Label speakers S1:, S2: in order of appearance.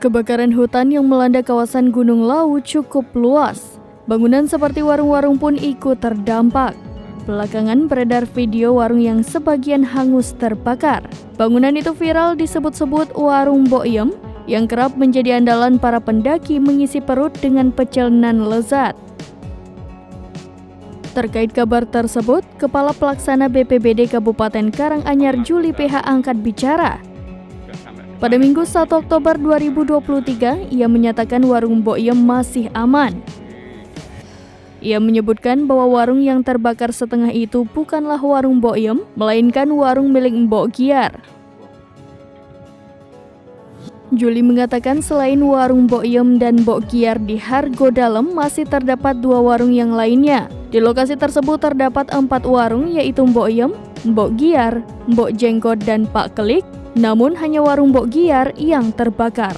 S1: Kebakaran hutan yang melanda kawasan Gunung Lawu cukup luas. Bangunan seperti warung-warung pun ikut terdampak. Belakangan beredar video warung yang sebagian hangus terbakar. Bangunan itu viral disebut-sebut warung Mbok Yem yang kerap menjadi andalan para pendaki mengisi perut dengan pecel nan lezat. Terkait kabar tersebut, Kepala Pelaksana BPBD Kabupaten Karanganyar Juli PH angkat bicara. Pada Minggu 1 Oktober 2023, ia menyatakan warung Mbok Yem masih aman. Ia menyebutkan bahwa warung yang terbakar setengah itu bukanlah warung Mbok Yem, melainkan warung milik Mbok Giar. Juli mengatakan selain warung Mbok Yem dan Mbok Giar di Hargo Dalem, masih terdapat 2 warung yang lainnya. Di lokasi tersebut terdapat 4 warung, yaitu Mbok Yem, Mbok Giar, Mbok Jenggot, dan Pak Kelik. Namun hanya warung Mbok Giar yang terbakar.